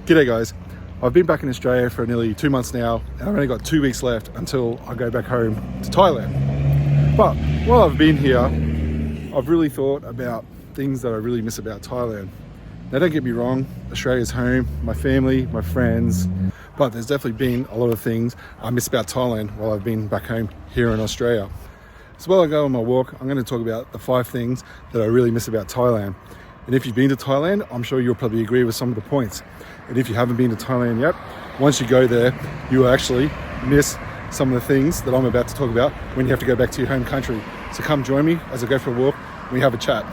G'day guys, I've been back in Australia for nearly 2 months now and I've only got 2 weeks left until I go back home to Thailand. But while I've been here, I've really thought about things that I really miss about Thailand. Now don't get me wrong, Australia's home, my family, my friends, but there's definitely been a lot of things I miss about Thailand while I've been back home here in Australia. So while I go on my walk, I'm going to talk about the 5 things that I really miss about Thailand. And if you've been to Thailand, I'm sure you'll probably agree with some of the points. And if you haven't been to Thailand yet, once you go there, you will actually miss some of the things that I'm about to talk about when you have to go back to your home country. So come join me as I go for a walk and we have a chat.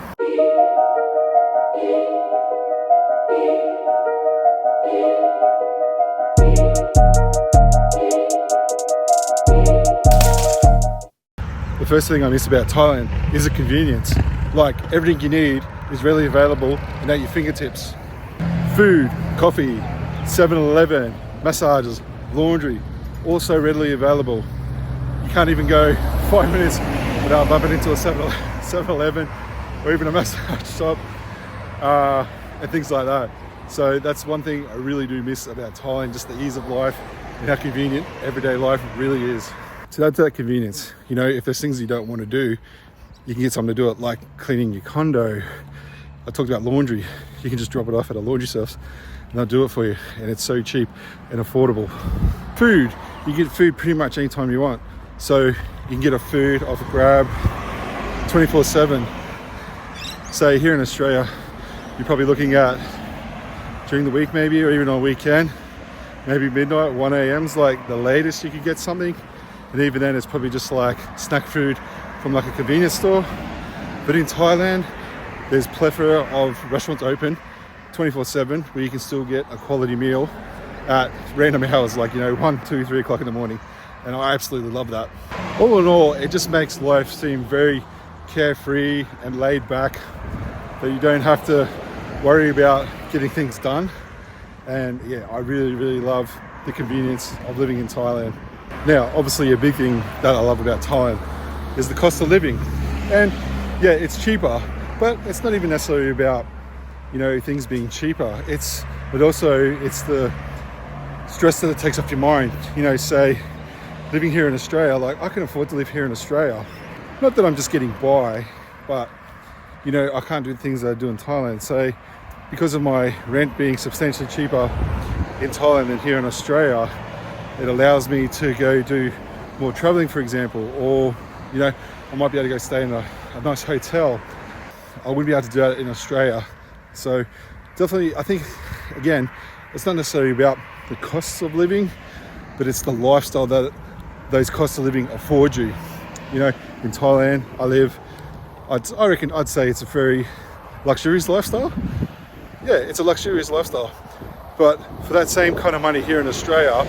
The first thing I miss about Thailand is the convenience. Like, everything you need is readily available and at your fingertips. Food, coffee, 7-Eleven, massages, laundry, also readily available. You can't even go 5 minutes without bumping into a 7-Eleven or even a massage shop and things like that. So that's one thing I really do miss about Thailand, just the ease of life and how convenient everyday life really is. To add to that convenience, you know, if there's things you don't want to do, you can get someone to do it, like cleaning your condo. I talked about laundry. You can just drop it off at a laundry service and they'll do it for you, and it's so cheap and affordable. Food, you get food pretty much anytime you want. So you can get a food off a Grab 24/7. Say here in Australia, you're probably looking at during the week maybe, or even on a weekend, maybe midnight, 1 a.m.'s like the latest you could get something. And even then it's probably just like snack food from like a convenience store. But in Thailand, there's plethora of restaurants open 24/7 where you can still get a quality meal at random hours, like, you know, 1, 2, 3 o'clock in the morning. And I absolutely love that. All in all, it just makes life seem very carefree and laid back, that you don't have to worry about getting things done. And yeah, I really love the convenience of living in Thailand. Now, obviously a big thing that I love about Thailand is the cost of living. And yeah, it's cheaper, but it's not even necessarily about, you know, things being cheaper. But also it's the stress that it takes off your mind. You know, say living here in Australia, like I can afford to live here in Australia. Not that I'm just getting by, but you know, I can't do things that I do in Thailand. So because of my rent being substantially cheaper in Thailand than here in Australia, it allows me to go do more traveling, for example, or, you know, I might be able to go stay in a nice hotel. I wouldn't be able to do that in Australia. So definitely, I think, again, it's not necessarily about the costs of living, but it's the lifestyle that those costs of living afford you. You know, in Thailand, I reckon I'd say it's a very luxurious lifestyle. Yeah, it's a luxurious lifestyle. But for that same kind of money here in Australia,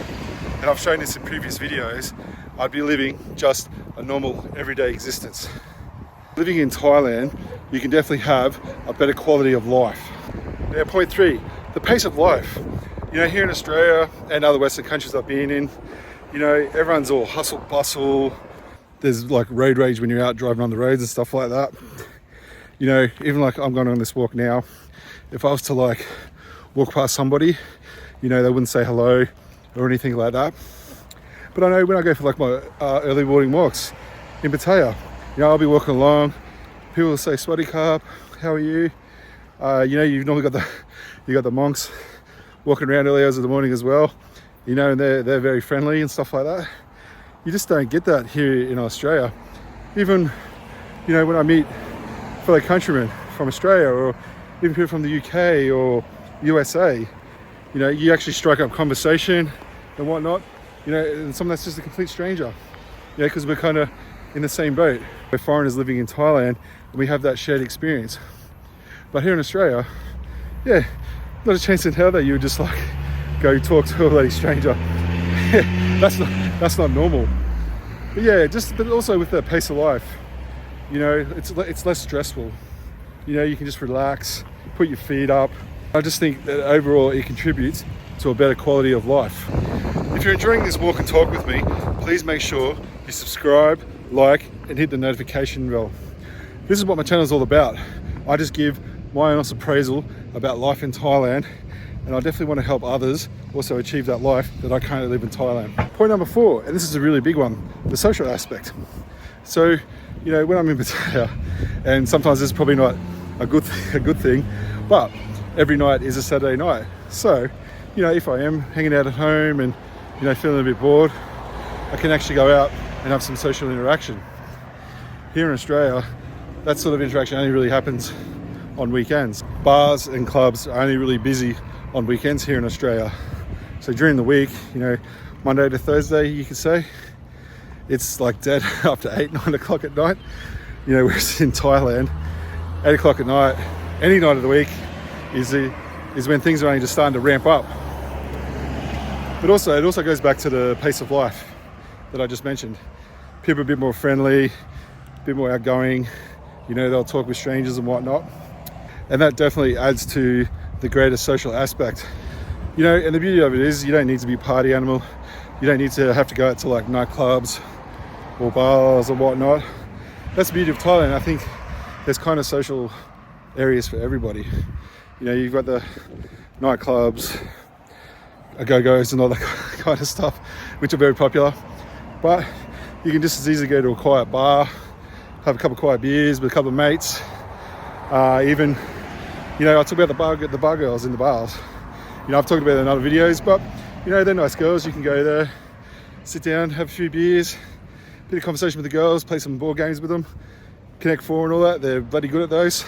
and I've shown this in previous videos, I'd be living just a normal everyday existence. Living in Thailand, you can definitely have a better quality of life. Now, point 3, the pace of life. You know, here in Australia and other Western countries I've been in, you know, everyone's all hustle bustle. There's like road rage when you're out driving on the roads and stuff like that. You know, even like I'm going on this walk now, if I was to like walk past somebody, you know, they wouldn't say hello or anything like that. But I know when I go for like my early morning walks in Pattaya, you know, I'll be walking along, people will say "Swadee Krap, how are you?" You know, you've normally got the monks walking around early hours of the morning as well, you know, and they're very friendly and stuff like that. You just don't get that here in Australia. Even, you know, when I meet fellow countrymen from Australia or even people from the UK or USA, you know, you actually strike up conversation and whatnot, you know, and someone that's just a complete stranger, you know, because we're kind of in the same boat. We're foreigners living in Thailand and we have that shared experience. But here in Australia, yeah, not a chance in hell that you would just like go talk to a bloody stranger. that's not normal. But yeah, but also with the pace of life, you know, it's less stressful. You know, you can just relax, put your feet up. I just think that overall it contributes to a better quality of life. If you're enjoying this walk and talk with me, please make sure you subscribe, like, and hit the notification bell. This is what my channel is all about. I just give my honest appraisal about life in Thailand and I definitely want to help others also achieve that life that I currently live in Thailand. Point number 4, and this is a really big one, the social aspect. So, you know, when I'm in Pattaya, and sometimes this is probably not a good thing, but every night is a Saturday night. So, you know, if I am hanging out at home and, you know, feeling a bit bored, I can actually go out and have some social interaction. Here in Australia, that sort of interaction only really happens on weekends. Bars and clubs are only really busy on weekends here in Australia. So during the week, you know, Monday to Thursday, you could say, it's like dead after 8, 9 o'clock at night. You know, whereas in Thailand, 8 o'clock at night, any night of the week is when things are only just starting to ramp up. But also, it also goes back to the pace of life that I just mentioned. People are a bit more friendly, a bit more outgoing, you know, they'll talk with strangers and whatnot. And that definitely adds to the greater social aspect. You know, and the beauty of it is you don't need to be a party animal. You don't need to have to go out to like nightclubs or bars or whatnot. That's the beauty of Thailand. I think there's kind of social areas for everybody. You know, you've got the nightclubs, go-go's and all that kind of stuff, which are very popular. But you can just as easily go to a quiet bar, have a couple of quiet beers with a couple of mates. Even, you know, I talk about the bar girls in the bars. You know, I've talked about it in other videos, but, you know, they're nice girls. You can go there, sit down, have a few beers, bit of conversation with the girls, play some board games with them, Connect 4 and all that. They're bloody good at those.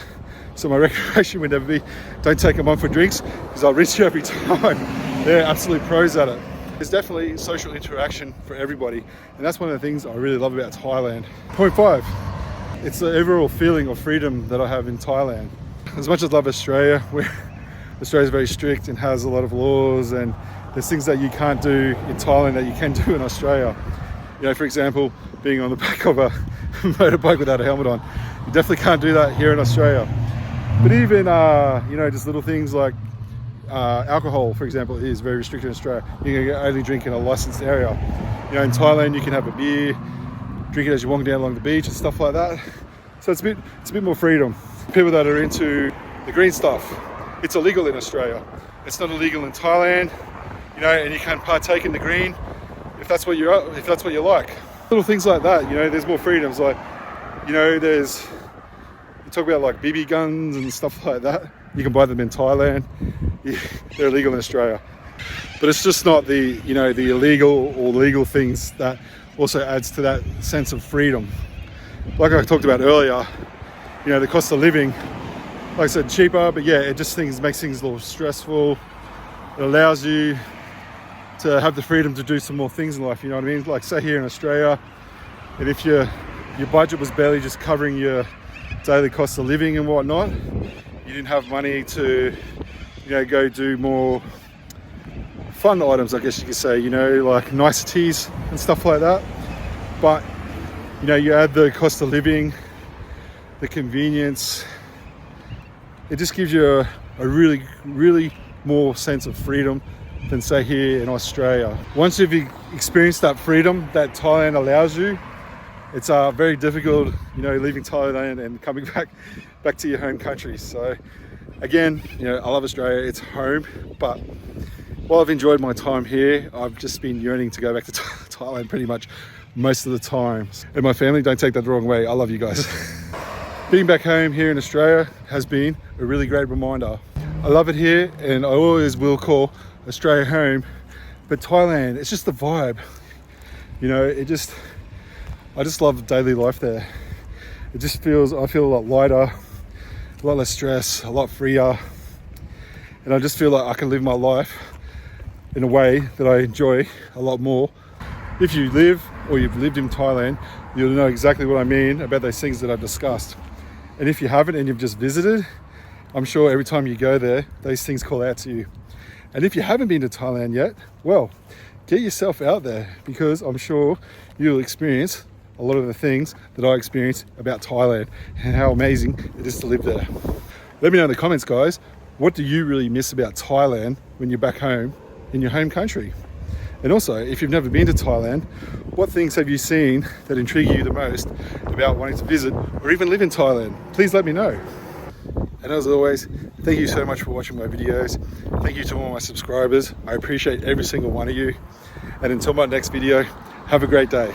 So my recommendation would never be, don't take them on for drinks, because I'll rinse you every time. They're absolute pros at it. There's definitely social interaction for everybody, and that's one of the things I really love about Thailand. Point 5, it's the overall feeling of freedom that I have in Thailand. As much as I love Australia, where Australia's very strict and has a lot of laws, and there's things that you can't do in Thailand that you can do in Australia. You know, for example, being on the back of a motorbike without a helmet on. You definitely can't do that here in Australia. But even, you know, just little things like alcohol, for example, is very restricted in Australia. You can only drink in a licensed area. You know, in Thailand, you can have a beer, drink it as you're walking down along the beach and stuff like that. So it's a bit more freedom. People that are into the green stuff, it's illegal in Australia. It's not illegal in Thailand, you know, and you can partake in the green if that's what you like. Little things like that, you know, there's more freedoms. Like, you know, you talk about like BB guns and stuff like that. You can buy them in Thailand. They're illegal in Australia. But it's just not the, you know, the illegal or legal things that also adds to that sense of freedom. Like I talked about earlier, you know, the cost of living, like I said, cheaper, but yeah, it just makes things a little stressful. It allows you to have the freedom to do some more things in life, you know what I mean? Like say here in Australia, and if your budget was barely just covering your daily cost of living and whatnot, you didn't have money to, you know, go do more fun items, I guess you could say, you know, like niceties and stuff like that. But, you know, you add the cost of living, the convenience, it just gives you a really, really more sense of freedom than say here in Australia. Once you've experienced that freedom that Thailand allows you, it's very difficult, you know, leaving Thailand and coming back to your home country. So again, you know, I love Australia, it's home, but while I've enjoyed my time here, I've just been yearning to go back to Thailand pretty much most of the time. And my family, don't take that the wrong way, I love you guys. Being back home here in Australia has been a really great reminder. I love it here and I always will call Australia home, but Thailand, it's just the vibe. You know, I just love daily life there. I feel a lot lighter, a lot less stress, a lot freer. And I just feel like I can live my life in a way that I enjoy a lot more. If you live or you've lived in Thailand, you'll know exactly what I mean about those things that I've discussed. And if you haven't and you've just visited, I'm sure every time you go there, those things call out to you. And if you haven't been to Thailand yet, well, get yourself out there, because I'm sure you'll experience a lot of the things that I experienced about Thailand and how amazing it is to live there. Let me know in the comments, guys, what do you really miss about Thailand when you're back home in your home country? And also, if you've never been to Thailand, what things have you seen that intrigue you the most about wanting to visit or even live in Thailand? Please let me know. And as always, thank you so much for watching my videos. Thank you to all my subscribers. I appreciate every single one of you. And until my next video, have a great day.